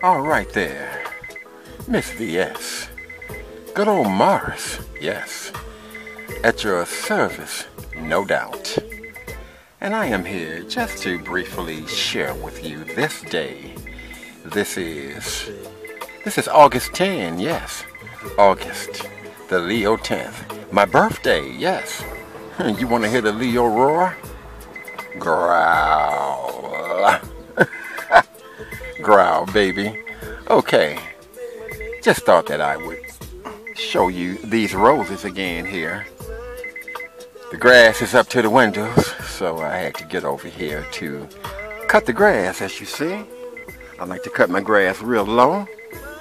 All right there, Miss VS. Good old Morris, yes. At your service, no doubt. And I am here just to briefly share with you this day. This is August 10, yes. August, the Leo 10th. My birthday, yes. You want to hear the Leo roar? Growl. Growl, baby. Okay, just thought that I would show you these roses again here. The grass is up to the windows, so I had to get over here to cut the grass, as you see. I like to cut my grass real low.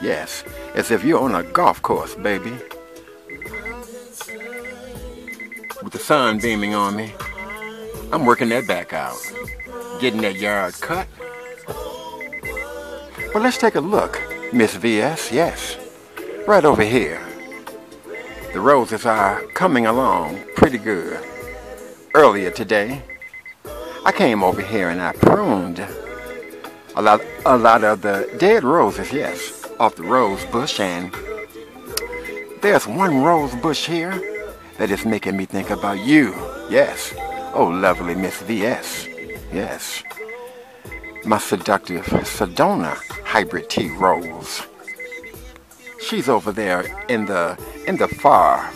Yes, as if you're on a golf course, baby. With the sun beaming on me, I'm working that back out, getting that yard cut. But let's take a look, Miss VS, yes, right over here. The roses are coming along pretty good. Earlier today, I came over here and I pruned a lot of the dead roses, yes, off the rose bush, and there's one rose bush here that is making me think about you, yes. Oh, lovely Miss VS, yes. My seductive Sedona hybrid tea rose. She's over there in the far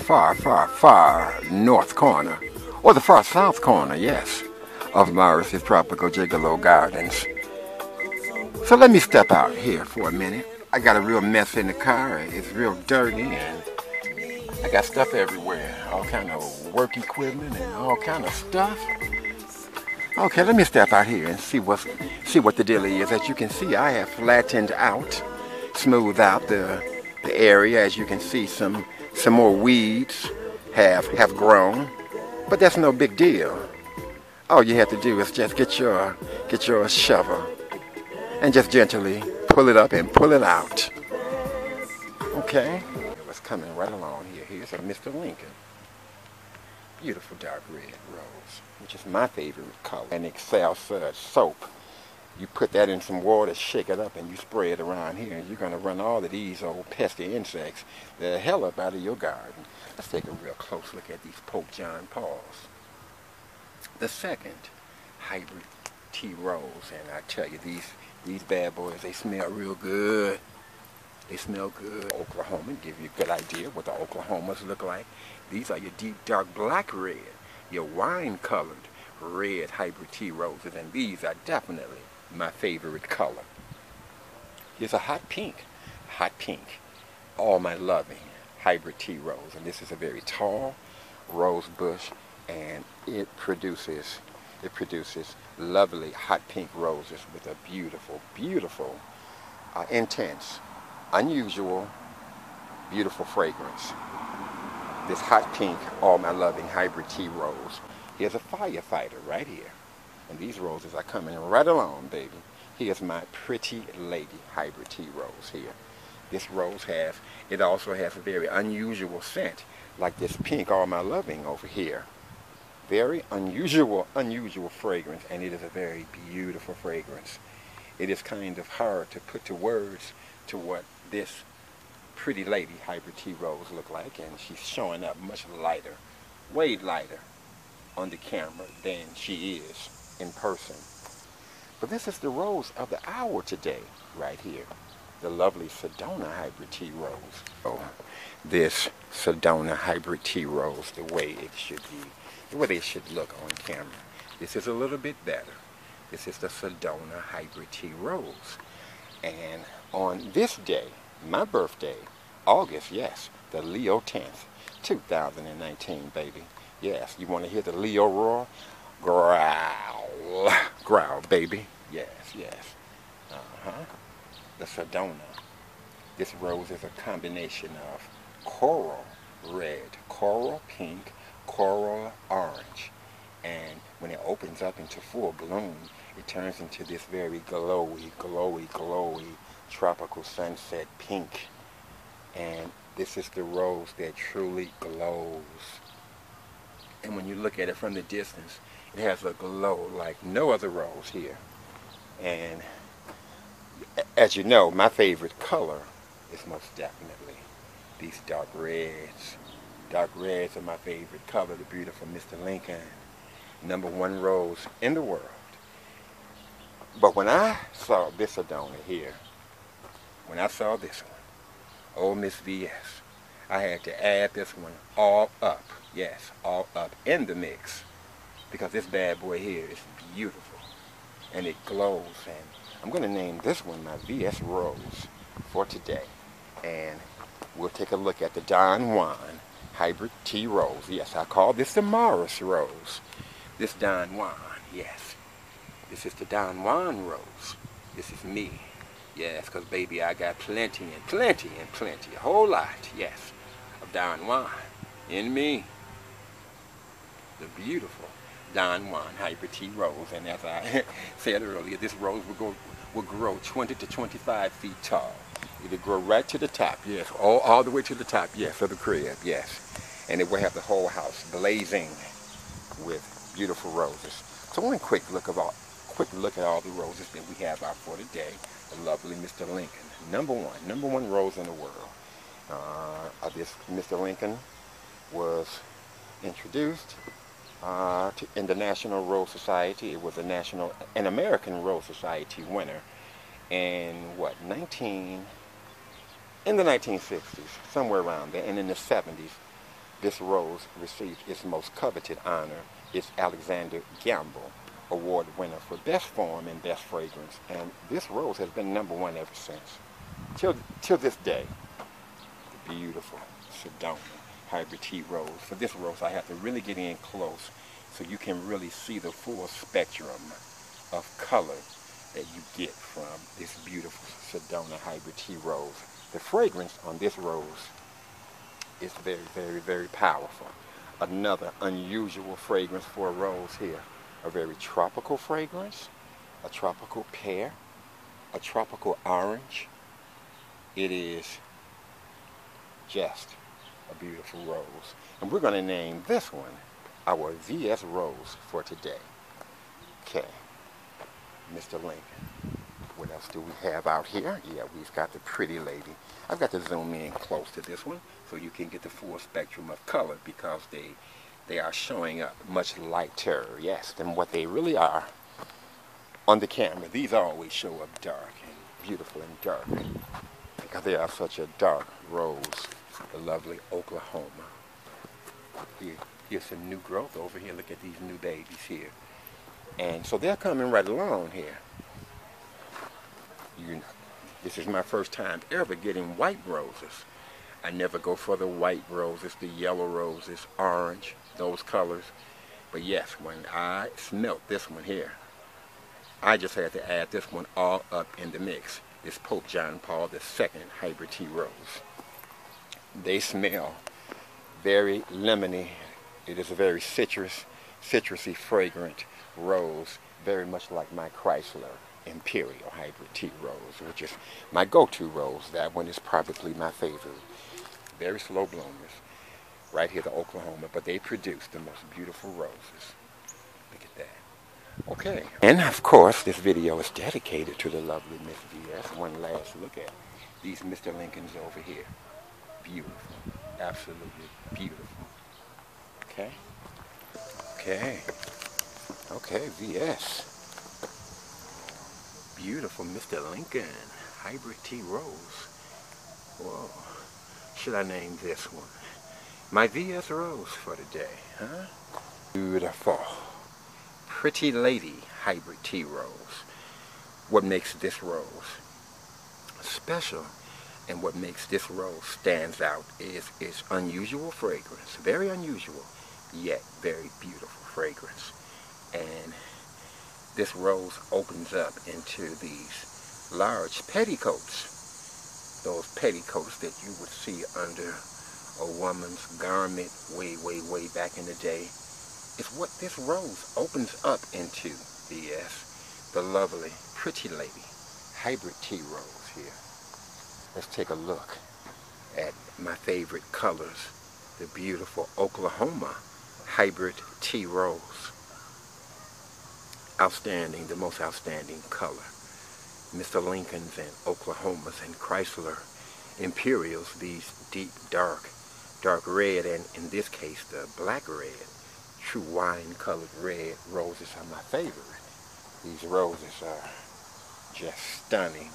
north corner, or the far south corner, yes, of Morris's Tropical Gigolo Gardens. So let me step out here for a minute. I got a real mess in the car. It's real dirty, and I got stuff everywhere, all kind of work equipment and all kind of stuff. Okay, let me step out here and see what the deal is. As you can see, I have flattened out, smoothed out the area. As you can see, some more weeds have grown, but that's no big deal. All you have to do is just get your shovel and just gently pull it up and pull it out. Okay, what's coming right along here? Here's a Mr. Lincoln. Beautiful dark red rose, which is my favorite color. And Excel Surge soap. You put that in some water, shake it up, and you spray it around here, and you're going to run all of these old pesky insects the hell up out of your garden. Let's take a real close look at these Pope John Pauls. The second hybrid tea rose, and I tell you, these bad boys, they smell real good. They smell good. Oklahoma, give you a good idea what the Oklahomas look like. These are your deep dark black red, your wine colored red hybrid tea roses, and these are definitely my favorite color. Here's a hot pink, all my loving hybrid tea rose, and this is a very tall rose bush, and it produces lovely hot pink roses with a beautiful, intense, unusual, beautiful fragrance. This hot pink, all my loving hybrid tea rose. Here's a firefighter right here. And these roses are coming right along, baby. Here's my pretty lady hybrid tea rose here. This rose also has a very unusual scent, like this pink, all my loving over here. Very unusual fragrance, and it is a very beautiful fragrance. It is kind of hard to put to words to what this pretty lady hybrid tea rose look like, and she's showing up much lighter, way lighter on the camera than she is in person. But this is the rose of the hour today, right here. The lovely Sedona hybrid tea rose. Oh, this Sedona hybrid tea rose, the way it should be, the way they should look on camera. This is a little bit better. This is the Sedona hybrid tea rose. And on this day, my birthday, August, yes, the Leo 10th, 2019, baby. Yes, you want to hear the Leo roar? Growl. Growl, baby. Yes. The Sedona. This rose is a combination of coral red, coral pink, coral orange. And when it opens up into full bloom, it turns into this very glowy tropical sunset pink. And this is the rose that truly glows. And when you look at it from the distance, it has a glow like no other rose here. And As you know, my favorite color is most definitely these dark reds. Dark reds are my favorite color, the beautiful Mr. Lincoln, #1 rose in the world. But when I saw this Sedona here, when I saw this one, oh Miss VS, I had to add this one all up. Yes, all up in the mix. Because this bad boy here is beautiful. And it glows. And I'm going to name this one my VS Rose for today. And we'll take a look at the Don Juan Hybrid T Rose. Yes, I call this the Morris Rose. This Don Juan, yes. This is the Don Juan Rose. This is me. Yes, because baby, I got plenty and plenty and plenty, a whole lot, yes, of Don Juan in me. The beautiful Don Juan Hybrid T Rose. And as I said earlier, this rose will grow 20 to 25 feet tall. It'll grow right to the top, yes, all the way to the top, yes, of the crib, yes. And it will have the whole house blazing with beautiful roses. So one quick look at all the roses that we have out for today. The lovely Mr. Lincoln, #1 rose in the world. This Mr. Lincoln was introduced in the National Rose Society. It was an American Rose Society winner in in the 1960s, somewhere around there. And in the 70s, this rose received its most coveted honor, its Alexander Gamble Award winner for Best Form and Best Fragrance. And this rose has been #1 ever since, till this day. The beautiful Sedona Hybrid T Rose. For this rose, I have to really get in close so you can really see the full spectrum of color that you get from this beautiful Sedona Hybrid T Rose. The fragrance on this rose is very, very, very powerful. Another unusual fragrance for a rose here. A very tropical fragrance, a tropical pear, a tropical orange. It is just a beautiful rose. And we're going to name this one our VS Rose for today. Okay, Mr. Lincoln. What else do we have out here? Yeah, we've got the pretty lady. I've got to zoom in close to this one so you can get the full spectrum of color, because they are showing up much lighter, yes, than what they really are on the camera. These always show up dark and beautiful and dark because they are such a dark rose. The lovely Oklahoma. Here's some new growth over here. Look at these new babies here. And so they're coming right along here. This is my first time ever getting white roses. I never go for the white roses, the yellow roses, orange, those colors. But yes, when I smelt this one here, I just had to add this one all up in the mix. This Pope John Paul II Hybrid T Rose. They smell very lemony. It is a very citrusy, fragrant rose, very much like my Chrysler Imperial Hybrid T Rose, which is my go-to rose. That one is probably my favorite. Very slow bloomers. Right here, the Oklahoma, but they produce the most beautiful roses. Look at that. Okay. And of course, this video is dedicated to the lovely Miss VS. One last look at these Mr. Lincolns over here. Beautiful. Absolutely beautiful. Okay. Okay. Okay, VS. Beautiful Mr. Lincoln Hybrid T Rose. Whoa. Should I name this one my VS Rose for today, huh? Beautiful. Pretty Lady Hybrid T Rose. What makes this rose special and what makes this rose stands out is its unusual fragrance. Very unusual, yet very beautiful fragrance. And this rose opens up into these large petticoats. Those petticoats that you would see under a woman's garment way, way, way back in the day. It's what this rose opens up into, VS. The lovely, pretty lady, Hybrid T Rose here. Let's take a look at my favorite colors. The beautiful Oklahoma Hybrid T Rose. Outstanding, the most outstanding color. Mr. Lincolns and Oklahomas and Chrysler Imperials, these deep, dark red, and in this case, the black red, true wine-colored red roses are my favorite. These roses are just stunning,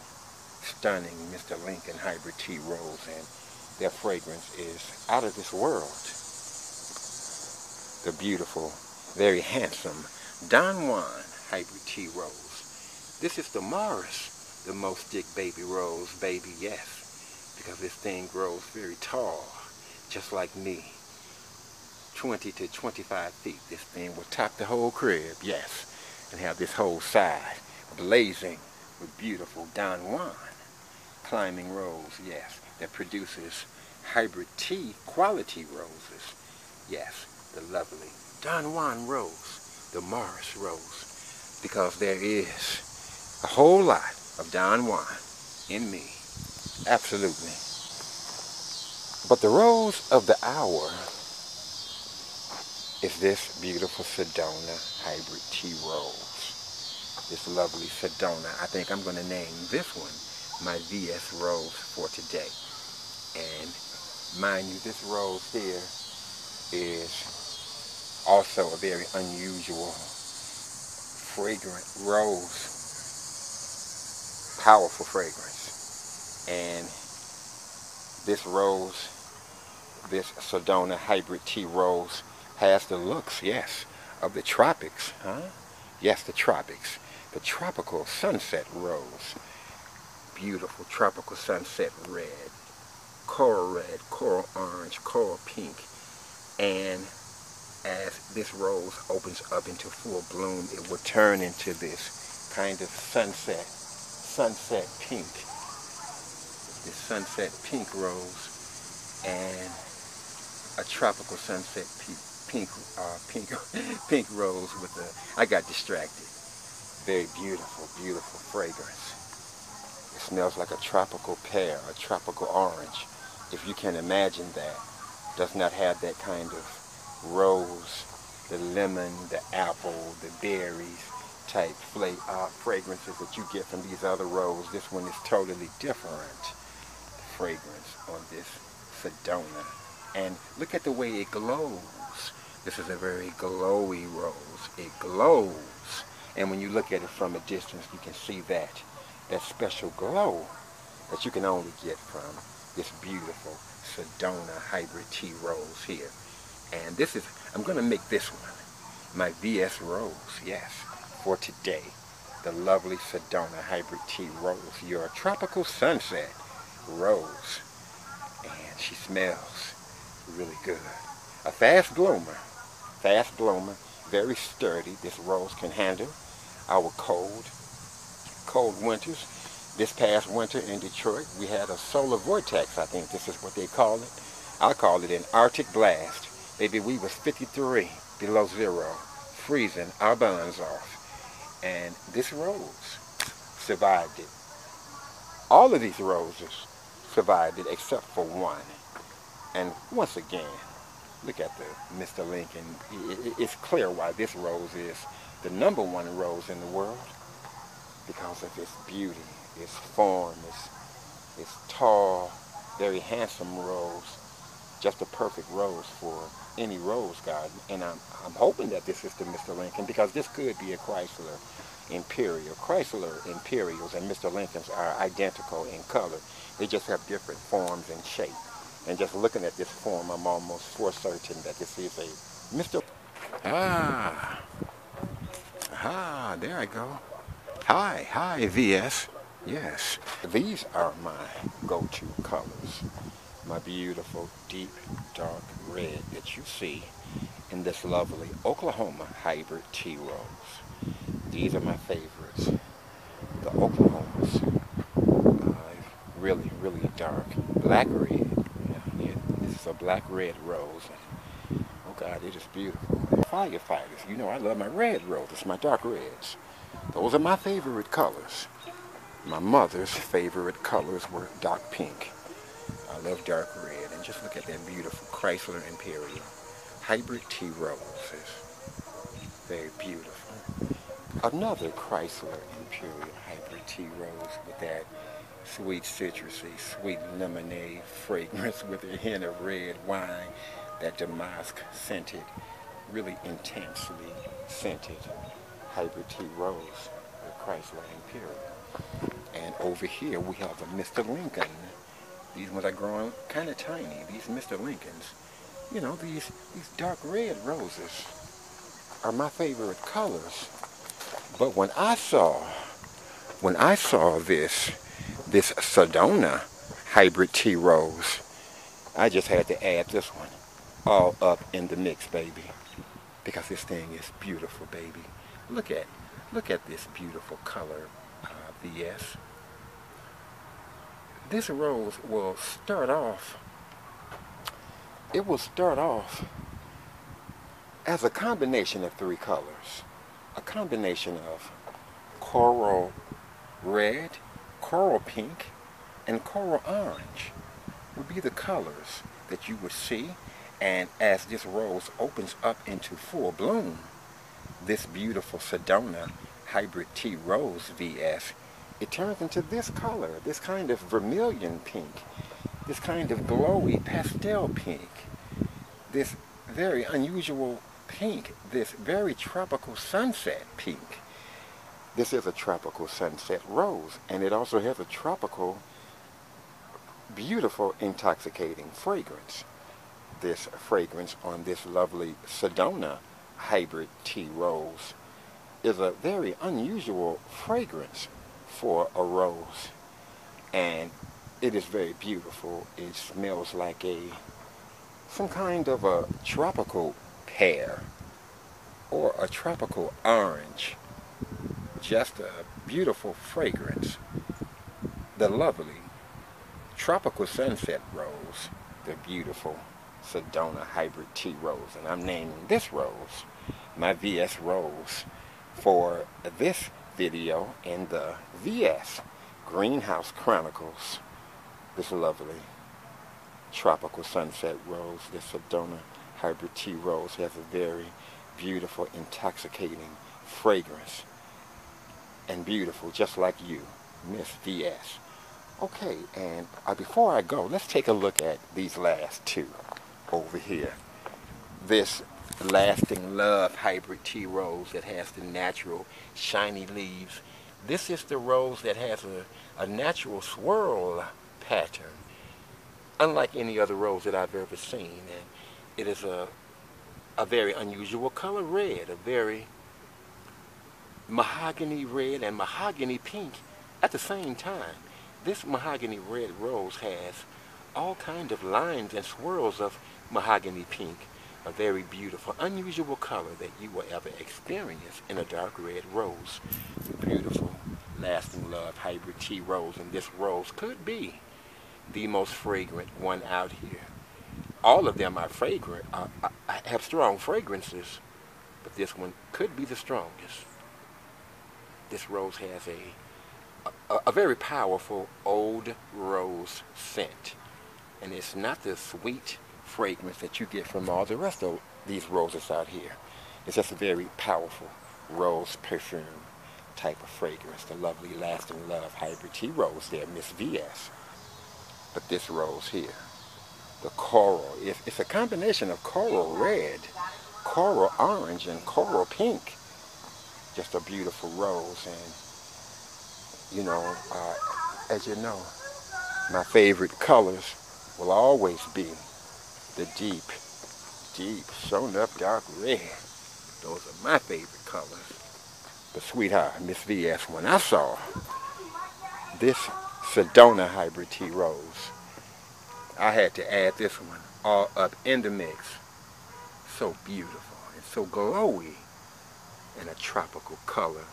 stunning Mr. Lincoln Hybrid Tea Rose, and their fragrance is out of this world. The beautiful, very handsome Don Juan Hybrid Tea Rose. This is the Morris, the most thick baby rose, baby, yes, because this thing grows very tall, just like me. 20 to 25 feet. This thing will top the whole crib, yes, and have this whole side blazing with beautiful Don Juan climbing rose, yes, that produces hybrid tea quality roses, yes, the lovely Don Juan rose, the Morris rose, because there is a whole lot of Don Juan in me, absolutely. But the rose of the hour is this beautiful Sedona Hybrid Tea Rose. This lovely Sedona. I think I'm going to name this one my VS Rose for today. And mind you, this rose here is also a very unusual, fragrant rose. Powerful fragrance. And this rose, this Sedona Hybrid Tea Rose, has the looks, yes, of the tropics, huh? Yes, the tropics. The tropical sunset rose. Beautiful tropical sunset red, coral orange, coral pink. And as this rose opens up into full bloom, it will turn into this kind of sunset pink. This sunset pink rose and a tropical sunset pink rose with I got distracted. Very beautiful, beautiful fragrance. It smells like a tropical pear, a tropical orange. If you can imagine that. Does not have that kind of rose, the lemon, the apple, the berries type fragrances that you get from these other roses. This one is totally different. The fragrance on this Sedona. And look at the way it glows. This is a very glowy rose. It glows. And when you look at it from a distance, you can see that special glow that you can only get from this beautiful Sedona Hybrid Tea Rose here. And this is, I'm going to make this one my VS Rose, yes, for today. The lovely Sedona Hybrid Tea Rose, your tropical sunset rose. And she smells really good. A fast bloomer, very sturdy. This rose can handle our cold winters. This past winter in Detroit, we had a solar vortex, I think this is what they call it. I call it an Arctic blast. Baby, we was 53 below zero, freezing our buns off. And this rose survived it. All of these roses survived it except for one. And once again, look at the Mr. Lincoln. It's clear why this rose is the #1 rose in the world, because of its beauty, its form, its tall, very handsome rose. Just a perfect rose for any rose garden. And I'm hoping that this is the Mr. Lincoln, because this could be a Chrysler Imperial. Chrysler Imperials and Mr. Lincolns are identical in color. They just have different forms and shape. And just looking at this form, I'm almost for certain that this is a Mr. There I go. Hi, VS. Yes, these are my go-to colors. My beautiful, deep, dark red that you see in this lovely Oklahoma Hybrid Tea Rose. These are my favorites. The Oklahomas. Really, really dark. Black red. Yeah, this is a black red rose. Oh God, it is beautiful. Firefighters, you know I love my red roses, my dark reds. Those are my favorite colors. My mother's favorite colors were dark pink. I love dark red. And just look at that beautiful Chrysler Imperial Hybrid Tea Roses. Very beautiful. Another Chrysler Imperial Hybrid Tea Rose with that sweet citrusy, sweet lemonade fragrance with a hint of red wine, that damask scented, really intensely scented Hybrid Tea Rose with Chrysler Imperial. And over here we have a Mr. Lincoln. These ones are growing kind of tiny, these Mr. Lincolns. You know, these dark red roses are my favorite colors. But when I saw this Sedona Hybrid Tea Rose, I just had to add this one all up in the mix, baby. Because this thing is beautiful, baby. Look at this beautiful color, VS. This rose will start off as a combination of three colors. A combination of coral red, coral pink, and coral orange would be the colors that you would see. And as this rose opens up into full bloom, this beautiful Sedona Hybrid Tea Rose VS, it turns into this color, this kind of vermilion pink, this kind of glowy pastel pink, this very unusual pink, this very tropical sunset pink. This is a tropical sunset rose, and it also has a tropical, beautiful, intoxicating fragrance. This fragrance on this lovely Sedona Hybrid Tea Rose is a very unusual fragrance for a rose, and it is very beautiful. It smells like some kind of a tropical pear or a tropical orange. Just a beautiful fragrance. The lovely tropical sunset rose, the beautiful Sedona Hybrid Tea Rose, and I'm naming this rose my VS Rose for this video in the VS Greenhouse Chronicles. This lovely tropical sunset rose, this Sedona Hybrid Tea Rose, has a very beautiful, intoxicating fragrance, and beautiful, just like you, Miss VS. Okay, and before I go, let's take a look at these last two over here. This Lasting Love Hybrid Tea Rose that has the natural shiny leaves. This is the rose that has a natural swirl pattern, unlike any other rose that I've ever seen. And it is a very unusual color red, a very mahogany red and mahogany pink at the same time. This mahogany red rose has all kinds of lines and swirls of mahogany pink, a very beautiful, unusual color that you will ever experience in a dark red rose. Beautiful, Lasting Love Hybrid Tea Rose, and this rose could be the most fragrant one out here. All of them are fragrant, have strong fragrances, but this one could be the strongest. This rose has a very powerful old rose scent, and it's not the sweet fragrance that you get from all the rest of these roses out here. It's just a very powerful rose perfume type of fragrance, the lovely Lasting Love Hybrid Tea Rose there, Miss VS. But this rose here, the coral, it's a combination of coral red, coral orange, and coral pink. Just a beautiful rose. And you know, as you know, my favorite colors will always be the deep, shown up dark red. Those are my favorite colors. But sweetheart, Miss VS, when I saw this Sedona Hybrid Tea Rose, I had to add this one all up in the mix. So beautiful and so glowy in a tropical color.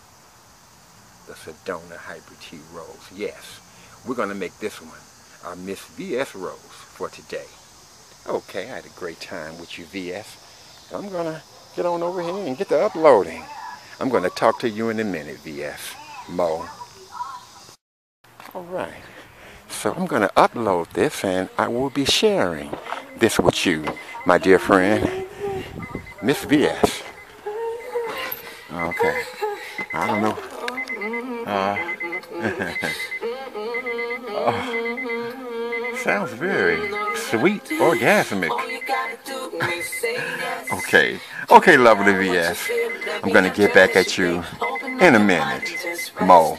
The Sedona Hybrid Tea Rose. Yes, we're going to make this one our Miss VS Rose for today. Okay, I had a great time with you, VS. I'm going to get on over here and get to uploading. I'm going to talk to you in a minute, VS. Mo. All right. So I'm going to upload this, and I will be sharing this with you, my dear friend, Miss VS. Okay. I don't know. Sounds very sweet, orgasmic. Okay. Okay, lovely VS. I'm going to get back at you in a minute. Mo.